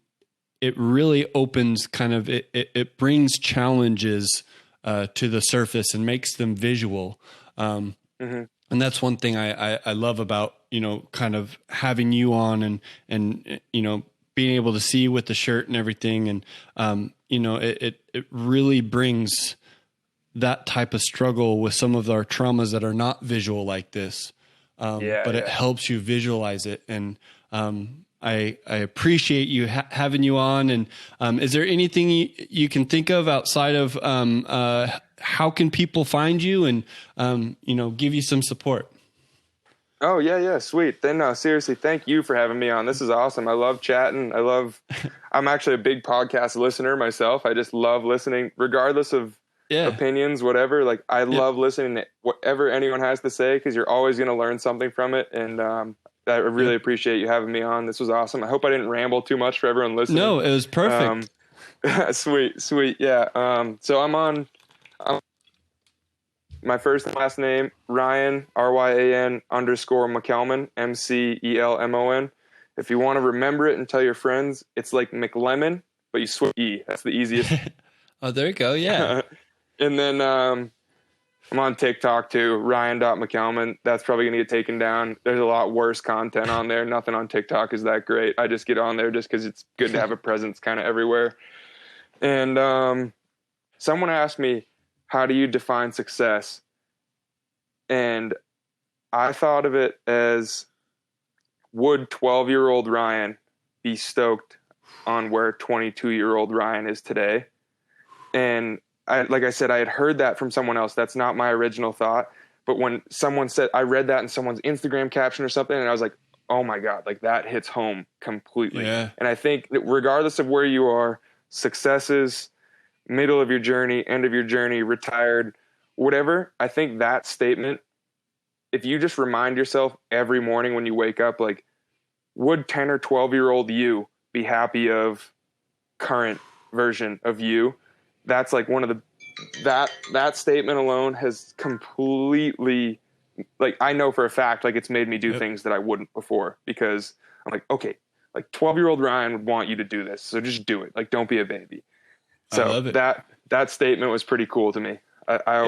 B: it really opens it brings challenges, to the surface and makes them visual. And that's one thing I love about, kind of having you on and being able to see with the shirt and everything. And, it really brings that type of struggle with some of our traumas that are not visual like this. But it helps you visualize it. And, I appreciate you having you on. And, is there anything you can think of outside of, how can people find you and, give you some support?
C: Oh yeah. Sweet. Then no, seriously, thank you for having me on. This is awesome. I love chatting. I'm actually a big podcast listener myself. I just love listening regardless of opinions, whatever. Like I love listening to whatever anyone has to say, cause you're always going to learn something from it. And, I really appreciate you having me on. This was awesome. I hope I didn't ramble too much for everyone listening.
B: No, it was perfect.
C: Sweet. Yeah. So I'm on my first and last name, Ryan, RYAN _McElmon, MCELMON. If you want to remember it and tell your friends, it's like McLemon, but you switch E. That's the easiest.
B: Oh, there you go. Yeah.
C: And then I'm on TikTok too, Ryan.McElmon. That's probably going to get taken down. There's a lot worse content on there. Nothing on TikTok is that great. I just get on there just because it's good to have a presence kind of everywhere. And someone asked me, how do you define success? And I thought of it as, would 12-year-old Ryan be stoked on where 22-year-old Ryan is today? And like I said, I had heard that from someone else. That's not my original thought. But when someone said, I read that in someone's Instagram caption or something, and I was like, oh my God, like that hits home completely. Yeah. And I think that regardless of where you are, successes, middle of your journey, end of your journey, retired, whatever, I think that statement, if you just remind yourself every morning when you wake up, like, would 10 or 12-year-old you be happy of current version of you? That's like one of the, that statement alone has completely, like, I know for a fact, like, it's made me do things that I wouldn't before, because I'm like, okay, like 12-year-old Ryan would want you to do this. So just do it. Like, don't be a baby. So that statement was pretty cool to me. I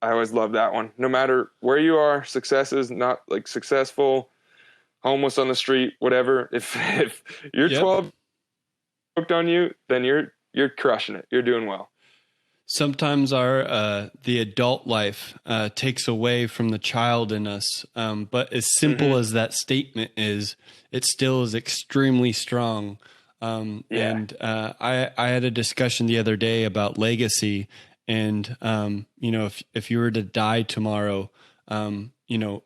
C: I always love that one. No matter where you are, success is not like successful, homeless on the street, whatever. If you're 12 hooked on you, then you're crushing it. You're doing well.
B: Sometimes the adult life takes away from the child in us. But as simple as that statement is, it still is extremely strong. And I had a discussion the other day about legacy. And, if you were to die tomorrow, the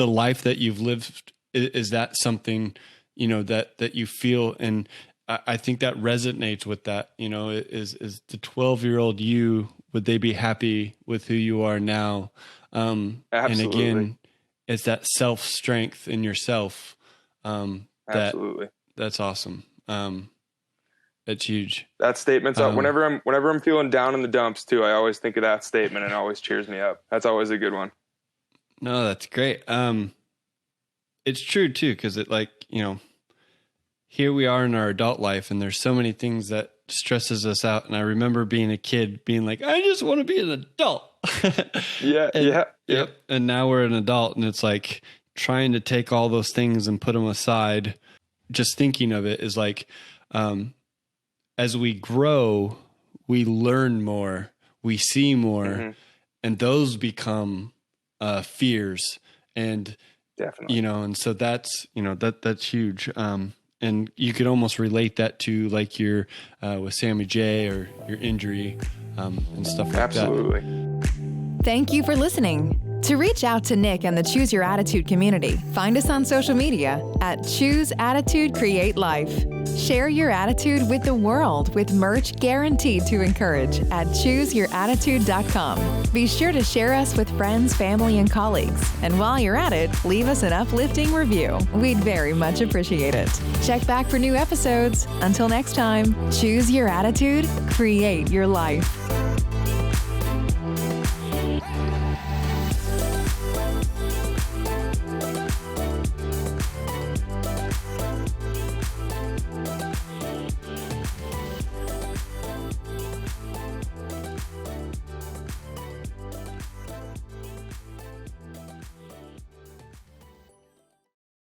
B: life that you've lived, is that something, that you feel? And I think that resonates with that, is the 12-year-old you, would they be happy with who you are now?
C: Absolutely.
B: And again, it's that self-strength in yourself.
C: Absolutely.
B: That's awesome. It's huge.
C: That statement's whenever I'm feeling down in the dumps too, I always think of that statement and it always cheers me up. That's always a good one.
B: No, that's great. It's true too. 'Cause it here we are in our adult life and there's so many things that stresses us out. And I remember being a kid being like, I just want to be an adult. Yep. And now we're an adult and it's like trying to take all those things and put them aside. Just thinking of it is like, as we grow, we learn more, we see more, and those become fears. And,
C: definitely,
B: and so that's huge. And you could almost relate that to like your with Sammy J or your injury and stuff like
C: Absolutely.
B: that.
A: Thank you for listening. To reach out to Nick and the Choose Your Attitude community, find us on social media at Choose Attitude Create Life. Share your attitude with the world with merch guaranteed to encourage at ChooseYourAttitude.com. Be sure to share us with friends, family, and colleagues. And while you're at it, leave us an uplifting review. We'd very much appreciate it. Check back for new episodes. Until next time, choose your attitude, create your life.